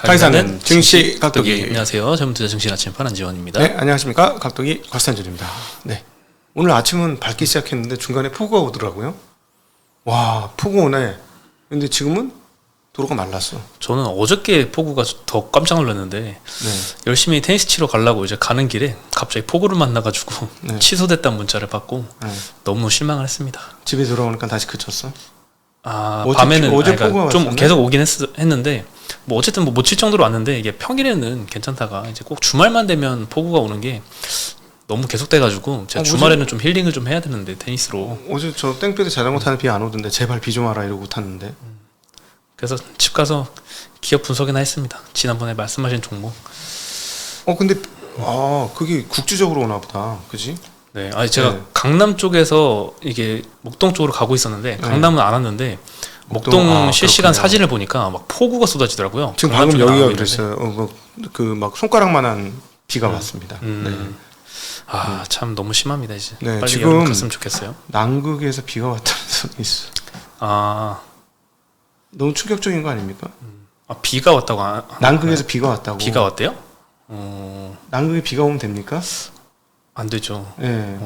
가이사는 증시 각도기. 안녕하세요. 전문투자 증시 아침판 안지원입니다. 네, 안녕하십니까. 각도기 곽산준입니다. 네, 오늘 아침은 밝기 시작했는데 중간에 폭우가 오더라고요. 와, 폭우 오네. 근데 지금은 도로가 말랐어. 저는 어저께 폭우가 더 깜짝 놀랐는데 열심히 테니스 치러 가려고 이제 가는 길에 갑자기 폭우를 만나가지고 취소됐다는 문자를 받고 너무 실망을 했습니다. 집에 돌아오니까 다시 그쳤어? 밤에는 어제 폭우가 좀 왔었네? 계속 오긴 했는데 뭐 어쨌든 못 칠 정도로 왔는데 이게 평일에는 괜찮다가 이제 꼭 주말만 되면 폭우가 오는 게 너무 계속돼가지고 제가 주말에는 좀 힐링을 좀 해야 되는데 테니스로. 어제 저 땡볕에 자전거 타는 비 안 오던데 제발 비 좀 와라 이러고 탔는데. 그래서 집 가서 기업 분석이나 했습니다. 지난번에 말씀하신 종목. 근데 그게 국지적으로 오나 보다. 그지? 네, 아니 제가 강남 쪽에서 이게 목동 쪽으로 가고 있었는데 강남은 안 왔는데 목동 실시간 그렇구나. 사진을 보니까 막 폭우가 쏟아지더라고요. 지금 방금 여기가 그랬어요. 그 막 손가락만한 비가 왔습니다. 참 너무 심합니다 이제. 네, 빨리 지금 여름 갔으면 좋겠어요. 남극에서 비가 왔다는 소리 있어. 너무 충격적인 거 아닙니까? 비가 왔다고 남극에서 비가 왔다고. 비가 왔대요? 남극에 비가 오면 됩니까? 안 되죠. 네.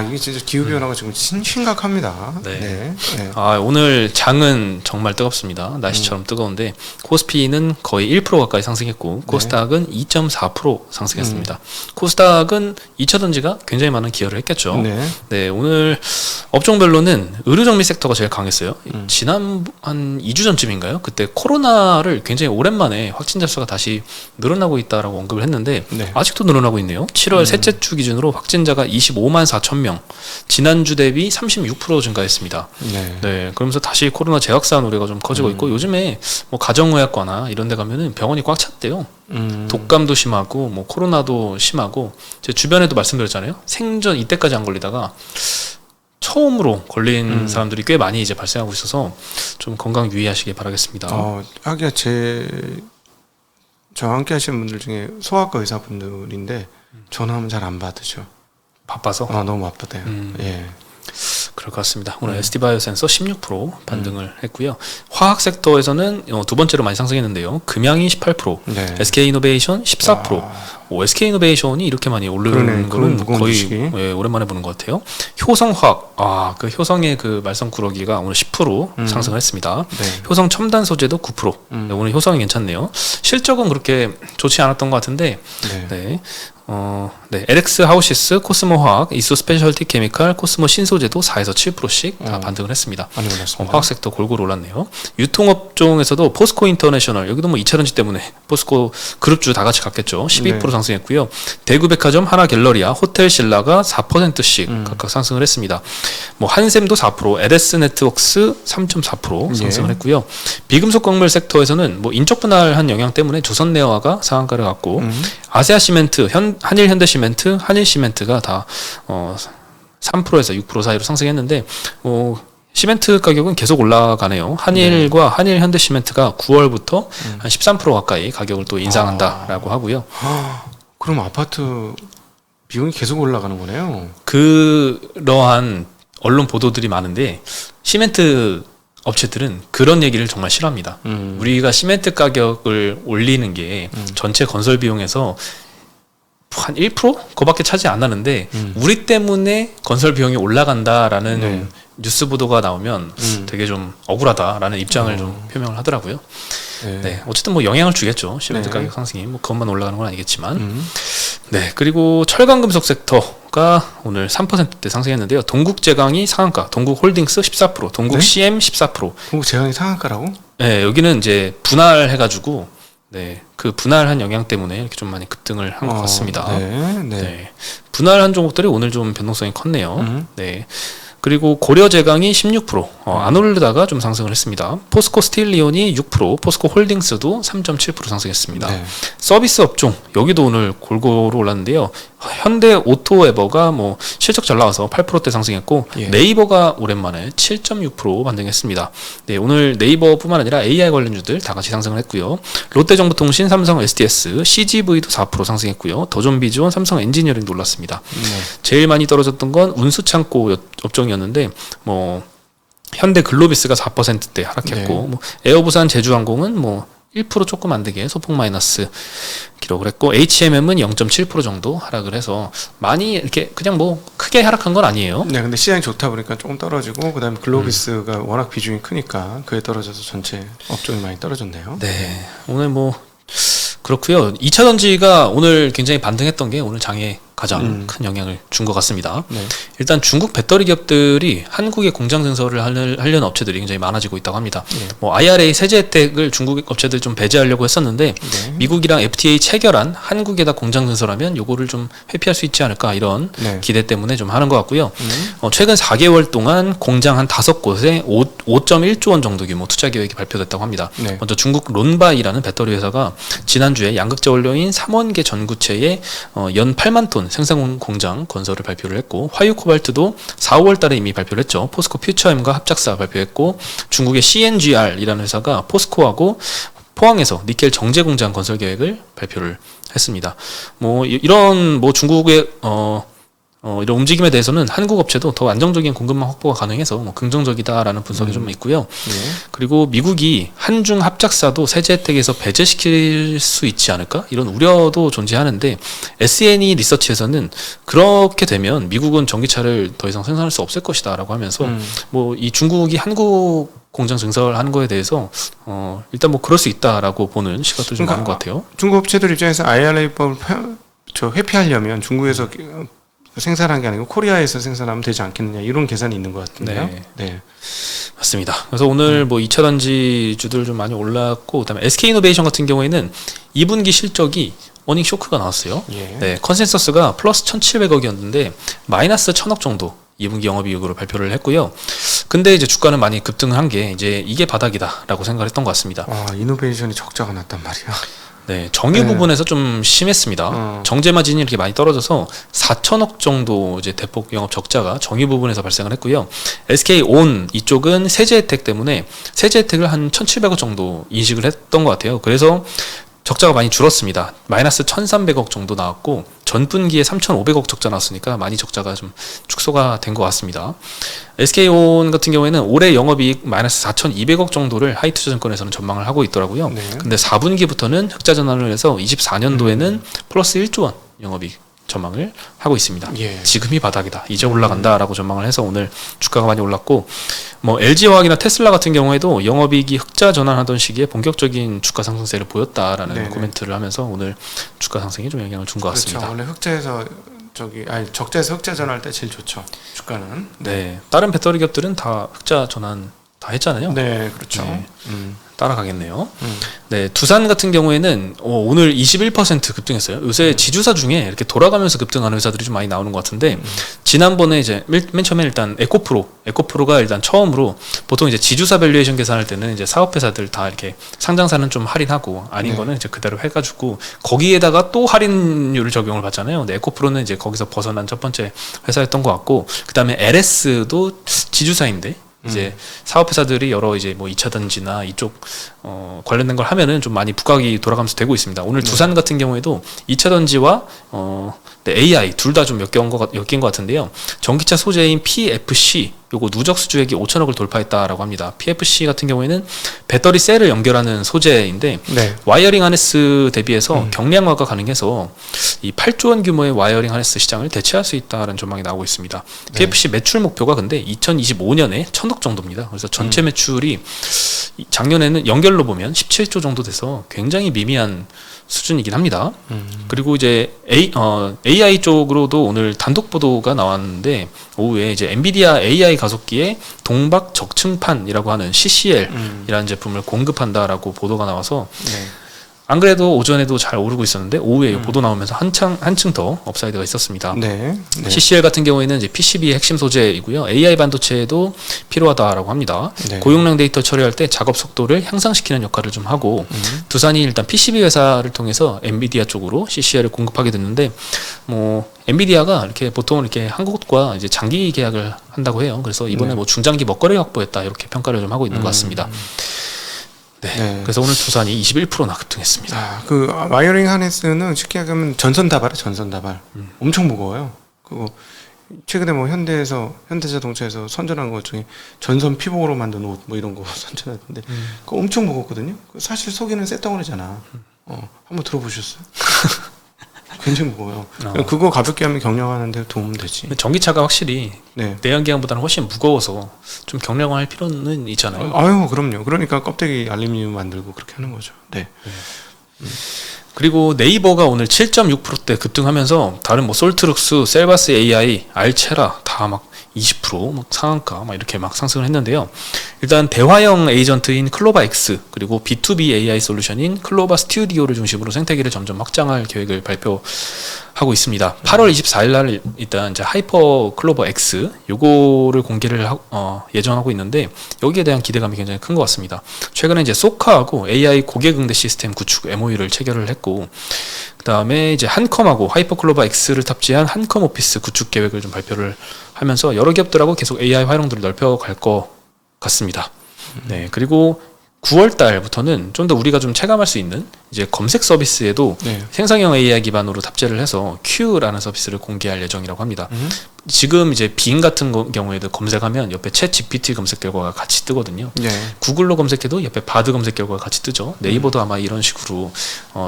이게 진짜 기후변화가 지금 심각합니다. 네. 오늘 장은 정말 뜨겁습니다. 날씨처럼 뜨거운데 코스피는 거의 1% 가까이 상승했고 코스닥은 2.4% 상승했습니다. 코스닥은 2차 전지가 굉장히 많은 기여를 했겠죠. 네, 오늘 업종별로는 의료정밀 섹터가 제일 강했어요. 지난 한 2주 전쯤인가요? 그때 코로나를 굉장히 오랜만에 확진자 수가 다시 늘어나고 있다라고 언급을 했는데 아직도 늘어나고 있네요. 7월 셋째 주 기준으로 확진자가 25만 4천 명, 지난주 대비 36% 증가했습니다. 네, 그러면서 다시 코로나 재확산 우려가 좀 커지고 있고 요즘에 뭐 가정의학과나 이런 데 가면은 병원이 꽉 찼대요. 독감도 심하고 뭐 코로나도 심하고 제 주변에도 말씀드렸잖아요. 생전 이때까지 안 걸리다가 처음으로 걸린 사람들이 꽤 많이 이제 발생하고 있어서 좀 건강 유의하시길 바라겠습니다. 하기야 저와 함께 하시는 분들 중에 소아과 의사분들인데 전화하면 잘 안 받으셔. 바빠서? 너무 바쁘대요. 예. 그럴 것 같습니다. 오늘 ST바이오센서 16% 반등을 했고요. 화학 섹터에서는 두 번째로 많이 상승했는데요. 금양이 18%, SK이노베이션 14%. SK이노베이션이 이렇게 많이 오르는 거는 거의 오랜만에 보는 것 같아요. 효성화학, 그 효성의 그 말썽꾸러기가 오늘 10% 상승을 했습니다. 효성 첨단 소재도 9%. 오늘 효성이 괜찮네요. 실적은 그렇게 좋지 않았던 것 같은데, LX 하우시스, 코스모 화학, 이소 스페셜티 케미칼, 코스모 신소재도 4에서 7%씩 다 반등을 했습니다. 화학 섹터 골고루 올랐네요. 유통업종에서도 포스코 인터내셔널, 여기도 뭐 2차 전지 때문에 포스코 그룹주 다 같이 갔겠죠. 12% 상승했고요. 대구백화점, 하나갤러리아, 호텔신라가 4%씩 각각 상승을 했습니다. 뭐 한샘도 4%, LS 네트워크스 3.4% 상승을 했고요. 비금속 광물 섹터에서는 뭐 인적 분할한 영향 때문에 조선네어화가 상한가를 갔고 아세아시멘트, 한일현대시멘트, 한일시멘트가 다 3%에서 6% 사이로 상승했는데 시멘트 가격은 계속 올라가네요. 한일과 한일현대시멘트가 9월부터 한 13% 가까이 가격을 또 인상한다라고 하고요. 그럼 아파트 비용이 계속 올라가는 거네요. 그러한 언론 보도들이 많은데 시멘트 업체들은 그런 얘기를 정말 싫어합니다. 우리가 시멘트 가격을 올리는 게 전체 건설 비용에서 한 1%? 그거밖에 차지 안 하는데 우리 때문에 건설 비용이 올라간다라는 뉴스 보도가 나오면 되게 좀 억울하다라는 입장을 좀 표명을 하더라고요. 어쨌든 뭐 영향을 주겠죠. 시멘트 가격 상승이 뭐 그것만 올라가는 건 아니겠지만. 그리고 철강금속 섹터가 오늘 3%대 상승했는데요. 동국제강이 상한가, 동국홀딩스 14%, 동국CM 14%. 동국제강이 상한가라고? 네, 여기는 이제 분할해가지고 그 분할한 영향 때문에 이렇게 좀 많이 급등을 한 것 같습니다. 분할한 종목들이 오늘 좀 변동성이 컸네요. 그리고 고려제강이 16%, 안 오르다가 좀 상승을 했습니다. 포스코 스틸리온이 6%, 포스코 홀딩스도 3.7% 상승했습니다. 서비스 업종, 여기도 오늘 골고루 올랐는데요. 현대 오토에버가 뭐 실적 잘 나와서 8%대 상승했고 네이버가 오랜만에 7.6% 반등했습니다. 오늘 네이버뿐만 아니라 AI 관련주들 다 같이 상승을 했고요. 롯데정보통신, 삼성 STS, CGV도 4% 상승했고요. 더존비즈원, 삼성 엔지니어링도 올랐습니다. 제일 많이 떨어졌던 건 운수창고 업종이었는데 뭐 현대 글로비스가 4%대 하락했고 네. 뭐 에어부산 제주항공은 뭐 1% 조금 안 되게 소폭 마이너스 기록을 했고 HMM은 0.7% 정도 하락을 해서 많이 이렇게 그냥 뭐 크게 하락한 건 아니에요. 네, 근데 시장이 좋다 보니까 조금 떨어지고 그다음에 글로비스가 워낙 비중이 크니까 그에 떨어져서 전체 업종이 많이 떨어졌네요. 네, 오늘 뭐 그렇고요. 2차 전지가 오늘 굉장히 반등했던 게 오늘 장에 가장 큰 영향을 준 것 같습니다. 네. 일단 중국 배터리 기업들이 한국에 공장 증설을 하려는 업체들이 굉장히 많아지고 있다고 합니다. 네. 뭐 IRA 세제 혜택을 중국 업체들 좀 배제하려고 했었는데 네. 미국이랑 FTA 체결한 한국에다 공장 증설하면 요거를 좀 회피할 수 있지 않을까 이런 네. 기대 때문에 좀 하는 것 같고요. 최근 4개월 동안 공장 한 5곳에 5.1조 원 정도 규모 투자 계획이 발표됐다고 합니다. 네. 먼저 중국 론바이라는 배터리 회사가 지난주에 양극재 원료인 삼원계 전구체의 연 8만 톤 생산 공장 건설을 발표를 했고 화유 코발트도 4, 5월 달에 이미 발표를 했죠. 포스코 퓨처엠과 합작사 발표했고 중국의 CNGR이라는 회사가 포스코하고 포항에서 니켈 정제 공장 건설 계획을 발표를 했습니다. 뭐 이런 뭐 중국의 이런 움직임에 대해서는 한국 업체도 더 안정적인 공급망 확보가 가능해서 뭐 긍정적이다라는 분석이 좀 있고요. 네. 그리고 미국이 한중 합작사도 세제 혜택에서 배제시킬 수 있지 않을까? 이런 우려도 존재하는데 SNE 리서치에서는 그렇게 되면 미국은 전기차를 더 이상 생산할 수 없을 것이다라고 하면서 뭐 이 중국이 한국 공장 증설하는 거에 대해서 일단 뭐 그럴 수 있다라고 보는 시각도 좀 많은 것 같아요. 중국 업체들 입장에서 IRA법을 회피하려면 중국에서 생산한 게 아니고 코리아에서 생산하면 되지 않겠느냐 이런 계산이 있는 것 같은데요. 네. 네. 맞습니다. 그래서 오늘 뭐 2차 전지주들 좀 많이 올랐고 그다음에 SK이노베이션 같은 경우에는 2분기 실적이 어닝 쇼크가 나왔어요. 예. 네, 컨센서스가 플러스 1,700억이었는데 마이너스 1,000억 정도 2분기 영업이익으로 발표를 했고요. 근데 이제 주가는 많이 급등을 한 게 이제 이게 바닥이다라고 생각을 했던 것 같습니다. 이노베이션이 적자가 났단 말이야. 네, 정유 네. 부분에서 좀 심했습니다. 정제 마진이 이렇게 많이 떨어져서 4천억 정도 이제 대폭 영업 적자가 정유 부분에서 발생을 했고요. SK온 이쪽은 세제 혜택 때문에 세제 혜택을 한 1,700억 정도 인식을 했던 것 같아요. 그래서 적자가 많이 줄었습니다. 마이너스 1,300억 정도 나왔고 전분기에 3,500억 적자 나왔으니까 많이 적자가 좀 축소가 된 것 같습니다. SK온 같은 경우에는 올해 영업이익 마이너스 4,200억 정도를 하이투자증권에서는 전망을 하고 있더라고요. 네. 근데 4분기부터는 흑자 전환을 해서 24년도에는 플러스 1조 원 영업이익 전망을 하고 있습니다. 예. 지금이 바닥이다. 이제 올라간다라고 전망을 해서 오늘 주가가 많이 올랐고 뭐 LG화학이나 테슬라 같은 경우에도 영업이익이 흑자 전환하던 시기에 본격적인 주가 상승세를 보였다라는 네네. 코멘트를 하면서 오늘 주가 상승에 좀 영향을 준 것 같습니다. 그렇죠. 원래 흑자에서 적자에서 흑자 전환할 때 제일 좋죠. 주가는. 네, 다른 배터리 기업들은 다 흑자 전환 다 했잖아요. 네, 그렇죠. 네. 따라가겠네요. 네, 두산 같은 경우에는 오늘 21% 급등했어요. 요새 지주사 중에 이렇게 돌아가면서 급등하는 회사들이 좀 많이 나오는 것 같은데 지난번에 이제 맨 처음에 일단 에코프로가 일단 처음으로 보통 이제 지주사 밸류에이션 계산할 때는 이제 사업회사들 다 이렇게 상장사는 좀 할인하고 아닌 거는 이제 그대로 해가지고 거기에다가 또 할인율을 적용을 받잖아요. 근데 에코프로는 이제 거기서 벗어난 첫 번째 회사였던 것 같고 그 다음에 LS도 지주사인데. 이제 사업회사들이 여러 이제 뭐 2차 전지나 이쪽 관련된 걸 하면은 좀 많이 부각이 돌아가면서 되고 있습니다. 오늘 두산 같은 경우에도 2차 전지와 AI 둘 다 좀 엮인 것 같은데요. 전기차 소재인 PFC 요거 누적 수주액이 5천억을 돌파했다라고 합니다. PFC 같은 경우에는 배터리 셀을 연결하는 소재인데 네. 와이어링 하네스 대비해서 경량화가 가능해서 이 8조 원 규모의 와이어링 하네스 시장을 대체할 수 있다는 전망이 나오고 있습니다. PFC 매출 목표가 근데 2025년에 1,000억 정도입니다. 그래서 전체 매출이 작년에는 연결로 보면 17조 정도 돼서 굉장히 미미한 수준이긴 합니다. 그리고 이제 AI 쪽으로도 오늘 단독 보도가 나왔는데 오후에 이제 엔비디아 AI 가속기에 동박 적층판이라고 하는 CCL이라는 제품을 공급한다라고 보도가 나와서 네. 안 그래도 오전에도 잘 오르고 있었는데 오후에 보도 나오면서 한층 더 업사이드가 있었습니다. 네. 네. CCL 같은 경우에는 이제 PCB의 핵심 소재이고요. AI 반도체에도 필요하다라고 합니다. 네. 고용량 데이터 처리할 때 작업 속도를 향상시키는 역할을 좀 하고 두산이 일단 PCB 회사를 통해서 엔비디아 쪽으로 CCL을 공급하게 됐는데 뭐 엔비디아가 이렇게 보통 이렇게 한국과 이제 장기 계약을 한다고 해요. 그래서 이번에 뭐 중장기 먹거리 확보했다 이렇게 평가를 좀 하고 있는 것 같습니다. 네. 네. 그래서 오늘 두산이 21%나 급등했습니다. 그 와이어링 하네스는 쉽게 하면 전선 다발에 전선 다발. 엄청 무거워요. 그리고 최근에 뭐 현대자동차에서 선전한 것 중에 전선 피복으로 만든 옷 뭐 이런 거 선전하던데 그거 엄청 무겁거든요. 사실 속에는 쇳덩어리잖아. 한번 들어보셨어요? 굉장히 무거워요. 그거 가볍게 하면 경량하는 데 도움 되지. 근데 전기차가 확실히 네. 내연기관보다는 훨씬 무거워서 좀 경량화할 필요는 있잖아요. 아유, 그럼요. 그러니까 껍데기 알루미늄 만들고 그렇게 하는 거죠. 네. 그리고 네이버가 오늘 7.6%대 급등하면서 다른 뭐 솔트룩스, 셀바스 AI, 알체라 다 막 20% 상한가 막 이렇게 막 상승을 했는데요. 일단 대화형 에이전트인 클로바 X 그리고 B2B AI 솔루션인 클로바 스튜디오를 중심으로 생태계를 점점 확장할 계획을 발표하고 있습니다. 8월 24일 날 일단 이제 하이퍼 클로버 X 요거를 공개를 예정하고 있는데 여기에 대한 기대감이 굉장히 큰 것 같습니다. 최근에 이제 소카하고 AI 고객 응대 시스템 구축 MOU를 체결을 했고 그 다음에 이제 한컴하고 하이퍼 클로버 X를 탑재한 한컴 오피스 구축 계획을 좀 발표를 하면서 여러 기업들하고 계속 AI 활용도를 넓혀갈 것 같습니다. 네, 그리고 9월 달부터는 좀 더 우리가 좀 체감할 수 있는 이제 검색 서비스에도 네. 생성형 AI 기반으로 탑재를 해서 Q라는 서비스를 공개할 예정이라고 합니다. 지금 이제 빙 같은 경우에도 검색하면 옆에 챗 GPT 검색 결과가 같이 뜨거든요. 네. 구글로 검색해도 옆에 바드 검색 결과가 같이 뜨죠. 네이버도 아마 이런 식으로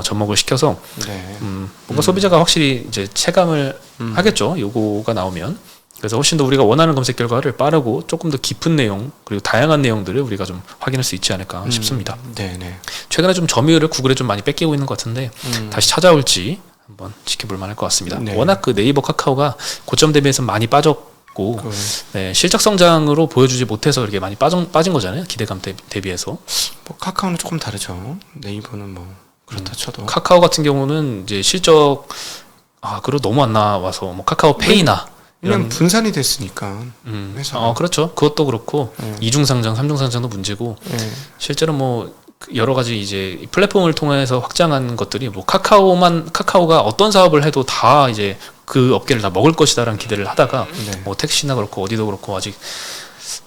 접목을 시켜서 네. 뭔가 소비자가 확실히 이제 체감을 하겠죠. 요거가 나오면. 그래서 훨씬 더 우리가 원하는 검색 결과를 빠르고 조금 더 깊은 내용 그리고 다양한 내용들을 우리가 좀 확인할 수 있지 않을까 싶습니다. 네네. 최근에 좀 점유율을 구글에 좀 많이 뺏기고 있는 것 같은데 다시 찾아올지 한번 지켜볼 만할 것 같습니다. 네. 워낙 그 네이버 카카오가 고점 대비해서 많이 빠졌고 네, 실적 성장으로 보여주지 못해서 이렇게 많이 빠진 거잖아요. 기대감 대비해서. 뭐 카카오는 조금 다르죠. 네이버는 뭐 그렇다 쳐도. 카카오 같은 경우는 이제 실적 그리고 너무 안 나와서 뭐 카카오페이나 그냥 분산이 됐으니까. 회사가. 그렇죠. 그것도 그렇고 네. 이중 상장, 삼중 상장도 문제고 네. 실제로 뭐 여러 가지 이제 플랫폼을 통해서 확장한 것들이 뭐 카카오가 어떤 사업을 해도 다 이제 그 업계를 다 먹을 것이다라는 기대를 하다가 네. 뭐 택시나 그렇고 어디도 그렇고 아직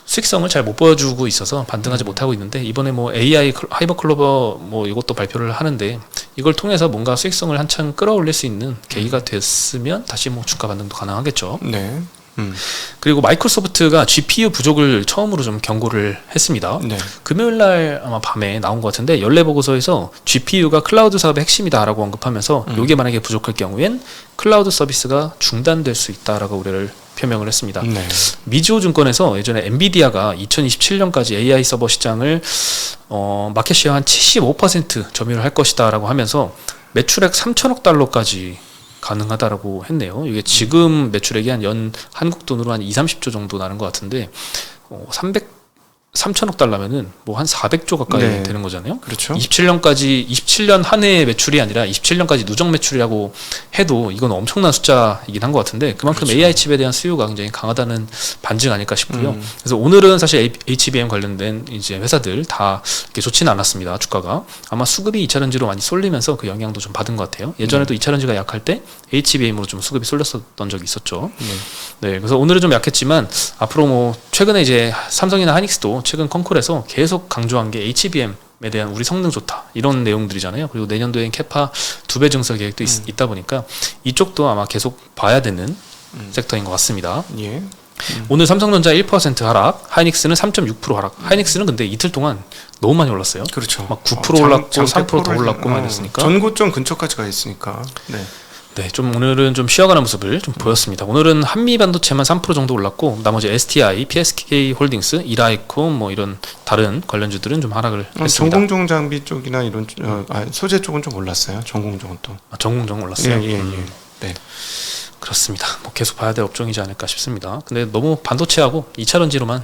수익성을 잘 못 보여주고 있어서 반등하지 못하고 있는데 이번에 뭐 AI 하이버 클로버 뭐 이것도 발표를 하는데 이걸 통해서 뭔가 수익성을 한창 끌어올릴 수 있는 계기가 됐으면 다시 뭐 주가 반등도 가능하겠죠. 네. 그리고 마이크로소프트가 GPU 부족을 처음으로 좀 경고를 했습니다. 네. 금요일 날 아마 밤에 나온 것 같은데 연례 보고서에서 GPU가 클라우드 사업의 핵심이다라고 언급하면서 이게 만약에 부족할 경우엔 클라우드 서비스가 중단될 수 있다라고 우려를 표명을 했습니다. 네. 미즈호 증권에서 예전에 엔비디아가 2027년까지 AI 서버 시장을 마켓시어 한 75% 점유를 할 것이다라고 하면서 매출액 3천억 달러까지 가능하다라고 했네요. 이게 지금 매출액이 한 한국 돈으로 한 30조 정도 나는 것 같은데 3천억 달러면은 뭐 한 400조 가까이 네. 되는 거잖아요. 그렇죠. 27년 한 해의 매출이 아니라 27년까지 누적 매출이라고 해도 이건 엄청난 숫자이긴 한 것 같은데 그만큼 그렇죠. AI 칩에 대한 수요가 굉장히 강하다는 반증 아닐까 싶고요. 그래서 오늘은 사실 HBM 관련된 이제 회사들 다 이렇게 좋지는 않았습니다. 주가가 아마 수급이 2차전지로 많이 쏠리면서 그 영향도 좀 받은 것 같아요. 예전에도 2차전지가 약할 때 HBM으로 좀 수급이 쏠렸었던 적이 있었죠. 네, 그래서 오늘은 좀 약했지만 앞으로 뭐 최근에 이제 삼성이나 하이닉스도 최근 컨콜에서 계속 강조한 게 HBM에 대한 우리 성능 좋다 이런 내용들이잖아요. 그리고 내년도엔 캐파 2배 증설 계획도 있다 보니까 이쪽도 아마 계속 봐야 되는 섹터인 것 같습니다. 예. 오늘 삼성전자 1% 하락, 하이닉스는 3.6% 하락. 하이닉스는 근데 이틀 동안 너무 많이 올랐어요. 그렇죠. 막 9% 올랐고 3% 더 올랐고 막 이랬으니까. 전고점 근처까지 가 있으니까. 네. 네, 좀 오늘은 좀 쉬어가는 모습을 좀 보였습니다. 오늘은 한미 반도체만 3% 정도 올랐고 나머지 STI, PSK 홀딩스, 이라이콤 뭐 이런 다른 관련주들은 좀 하락을 했습니다. 전공정 장비 쪽이나 이런 소재 쪽은 좀 올랐어요. 전공정은 또. 전공정 올랐어요. 예. 네. 그렇습니다. 뭐 계속 봐야 될 업종이지 않을까 싶습니다. 근데 너무 반도체하고 2차전지로만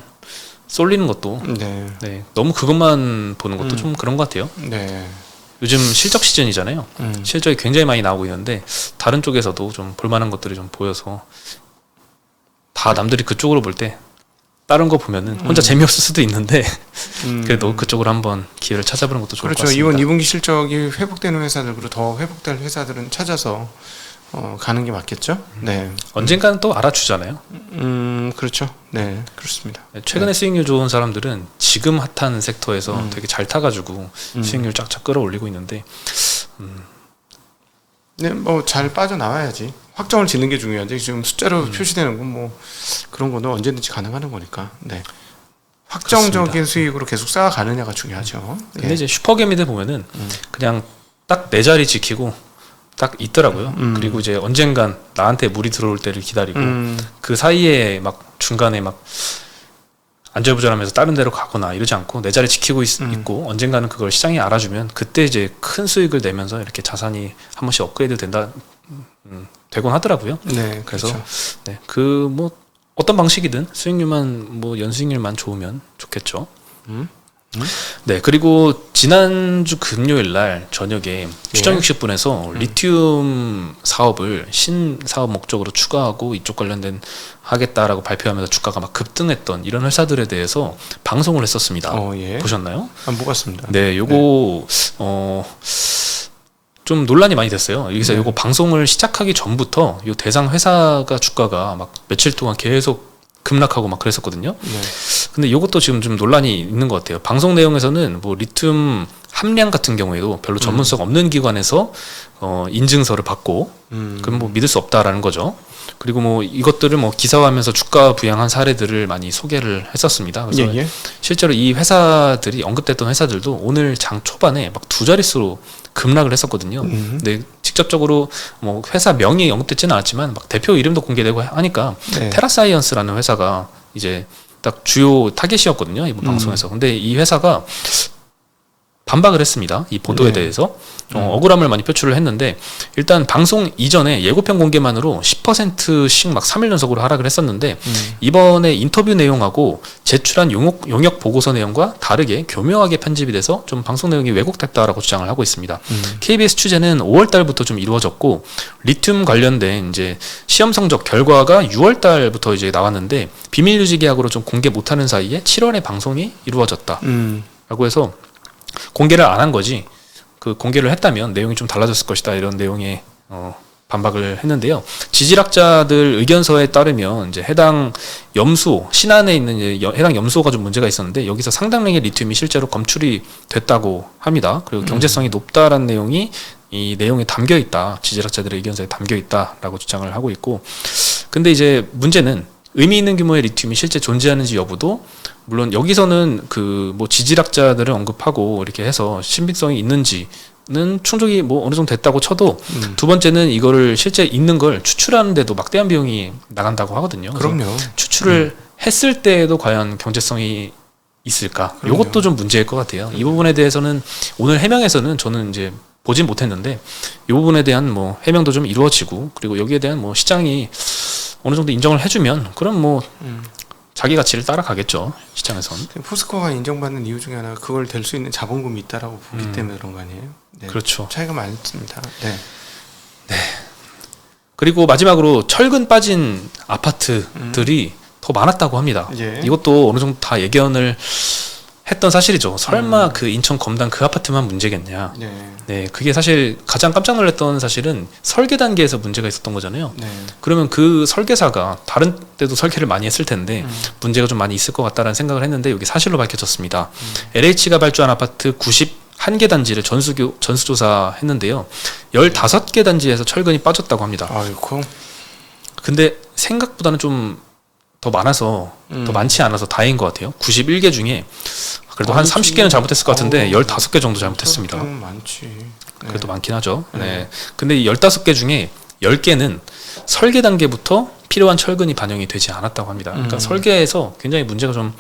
쏠리는 것도 네, 너무 그것만 보는 것도 좀 그런 것 같아요. 네. 요즘 실적 시즌이잖아요. 실적이 굉장히 많이 나오고 있는데 다른 쪽에서도 좀 볼만한 것들이 좀 보여서 다 남들이 그쪽으로 볼 때 다른 거 보면은 혼자 재미없을 수도 있는데 그래도 그쪽으로 한번 기회를 찾아보는 것도 좋을 것 그렇죠. 같습니다. 이번 2분기 실적이 회복되는 회사들 그리고 더 회복될 회사들은 찾아서 가는 게 맞겠죠. 네. 언젠가는 또 알아주잖아요. 그렇죠. 네, 그렇습니다. 최근에 수익률 좋은 사람들은 지금 핫한 섹터에서 되게 잘 타가지고 수익률 쫙쫙 끌어올리고 있는데 네, 뭐 잘 빠져나와야지. 확정을 짓는 게 중요한데 지금 숫자로 표시되는 건 뭐 그런 거는 언제든지 가능한 거니까. 네. 확정적인 그렇습니다. 수익으로 계속 쌓아가느냐가 중요하죠. 근데 예. 이제 슈퍼개미들 보면은 그냥 딱 내 자리 지키고 딱 있더라고요. 그리고 이제 언젠간 나한테 물이 들어올 때를 기다리고 그 사이에 막 중간에 막 안절부절하면서 다른 데로 가거나 이러지 않고 내 자리 지키고 있고 언젠가는 그걸 시장이 알아주면 그때 이제 큰 수익을 내면서 이렇게 자산이 한 번씩 업그레이드 된다 되곤 하더라고요. 네, 그래서 그렇죠. 네, 그 뭐 어떤 방식이든 수익률만 뭐 연수익률만 좋으면 좋겠죠. 네, 그리고 지난주 금요일 날 저녁에 추정 60분에서 리튬 사업을 신사업 목적으로 추가하고 이쪽 관련된 하겠다라고 발표하면서 주가가 막 급등했던 이런 회사들에 대해서 방송을 했었습니다. 예. 보셨나요? 안 못 봤습니다. 네, 요거 좀 논란이 많이 됐어요. 여기서 요거 방송을 시작하기 전부터 요 대상 회사가 주가가 막 며칠 동안 계속 급락하고 막 그랬었거든요. 네. 근데 이것도 지금 좀 논란이 있는 것 같아요. 방송 내용에서는 뭐 리튬 함량 같은 경우에도 별로 전문성 없는 기관에서 인증서를 받고 그럼 뭐 믿을 수 없다라는 거죠. 그리고 뭐 이것들을 뭐 기사화하면서 주가 부양한 사례들을 많이 소개를 했었습니다. 그래서 예. 실제로 이 회사들이 언급됐던 회사들도 오늘 장 초반에 막 두 자릿수로 급락을 했었거든요. 근데 직접적으로 뭐 회사 명이 언급됐지는 않았지만 막 대표 이름도 공개되고 하니까 네. 테라사이언스라는 회사가 이제 딱 주요 타겟이었거든요. 이번 방송에서. 근데 이 회사가 반박을 했습니다. 이 보도에 네. 대해서 억울함을 많이 표출을 했는데 일단 방송 이전에 예고편 공개만으로 10%씩 막 3일 연속으로 하락을 했었는데 이번에 인터뷰 내용하고 제출한 용역 보고서 내용과 다르게 교묘하게 편집이 돼서 좀 방송 내용이 왜곡됐다라고 주장을 하고 있습니다. KBS 취재는 5월 달부터 좀 이루어졌고 리튬 관련된 이제 시험 성적 결과가 6월 달부터 이제 나왔는데 비밀 유지 계약으로 좀 공개 못하는 사이에 7월에 방송이 이루어졌다라고 해서 공개를 안 한 거지. 그 공개를 했다면 내용이 좀 달라졌을 것이다 이런 내용의 반박을 했는데요. 지질학자들 의견서에 따르면 이제 해당 염소 신안에 있는 이제 해당 염소가 좀 문제가 있었는데 여기서 상당량의 리튬이 실제로 검출이 됐다고 합니다. 그리고 경제성이 높다라는 내용이 이 내용에 담겨 있다. 지질학자들의 의견서에 담겨 있다라고 주장을 하고 있고, 근데 이제 문제는 의미 있는 규모의 리튬이 실제 존재하는지 여부도 물론 여기서는 그 뭐 지질학자들을 언급하고 이렇게 해서 신빙성이 있는지는 충족이 뭐 어느 정도 됐다고 쳐도 두 번째는 이거를 실제 있는 걸 추출하는데도 막대한 비용이 나간다고 하거든요. 그럼요. 추출을 했을 때에도 과연 경제성이 있을까? 그럼요. 이것도 좀 문제일 것 같아요. 이 부분에 대해서는 오늘 해명에서는 저는 이제 보진 못했는데 이 부분에 대한 뭐 해명도 좀 이루어지고 그리고 여기에 대한 뭐 시장이 어느 정도 인정을 해주면 그럼 뭐 자기 가치를 따라가겠죠 시장에선. 포스코가 인정받는 이유 중에 하나가 그걸 될 수 있는 자본금이 있다라고 보기 때문에 그런 거 아니에요? 네. 그렇죠. 차이가 많습니다. 네. 그리고 마지막으로 철근 빠진 아파트들이 더 많았다고 합니다. 예. 이것도 어느 정도 다 예견을 했던 사실이죠. 설마 그 인천 검단 그 아파트만 문제겠냐. 네. 네, 그게 사실 가장 깜짝 놀랐던 사실은 설계 단계에서 문제가 있었던 거잖아요. 네. 그러면 그 설계사가 다른 때도 설계를 많이 했을 텐데 문제가 좀 많이 있을 것 같다라는 생각을 했는데 여기 사실로 밝혀졌습니다. LH가 발주한 아파트 91개 단지를 전수조사했는데요. 15개 단지에서 철근이 빠졌다고 합니다. 아이고. 근데 생각보다는 좀 더 많아서 더 많지 않아서 다행인 것 같아요. 91개 중에 그래도 한 30개는 잘못했을 것 같은데 15개 정도 잘못했습니다. 많지. 네. 그래도 많긴 하죠. 네. 근데 이 15개 중에 10개는 설계 단계부터 필요한 철근이 반영이 되지 않았다고 합니다. 그러니까 설계에서 굉장히 문제가 좀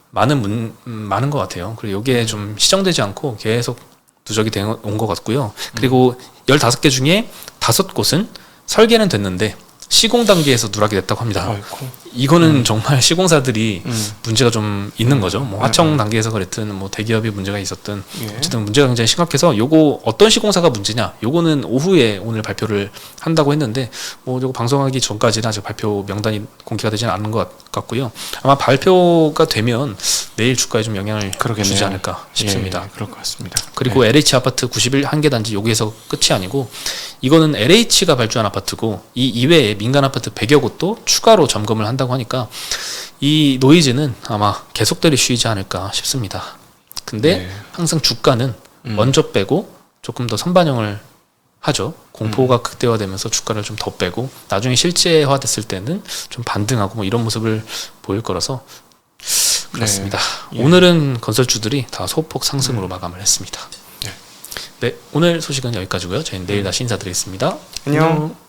많은 것 같아요. 그리고 여기에 좀 시정되지 않고 계속 누적이 온 것 같고요. 그리고 15개 중에 5곳은 설계는 됐는데 시공 단계에서 누락이 됐다고 합니다. 아이고. 이거는 정말 시공사들이 문제가 좀 있는 거죠. 뭐 하청 단계에서 그랬든 뭐 대기업이 문제가 있었든 예. 어쨌든 문제가 굉장히 심각해서 요거 어떤 시공사가 문제냐? 요거는 오후에 오늘 발표를 한다고 했는데 뭐 요거 방송하기 전까지는 아직 발표 명단이 공개가 되지는 않은 것 같고요. 아마 발표가 되면 내일 주가에 좀 영향을 그러겠네요. 주지 않을까 싶습니다. 예, 그럴 것 같습니다. 그리고 네. LH 아파트 91개 단지 여기에서 끝이 아니고 이거는 LH가 발주한 아파트고 이 이외에 민간 아파트 100여 곳도 추가로 점검을 한다고 하니까 이 노이즈는 아마 계속될 이슈이지 않을까 싶습니다. 근데 네. 항상 주가는 먼저 빼고 조금 더 선반영을 하죠. 공포가 극대화되면서 주가를 좀 더 빼고 나중에 실제화됐을 때는 좀 반등하고 뭐 이런 모습을 보일 거라서 그렇습니다. 네. 예. 오늘은 건설주들이 다 소폭 상승으로 마감을 했습니다. 네. 네, 오늘 소식은 여기까지고요. 저희는 내일 다시 인사드리겠습니다. 안녕.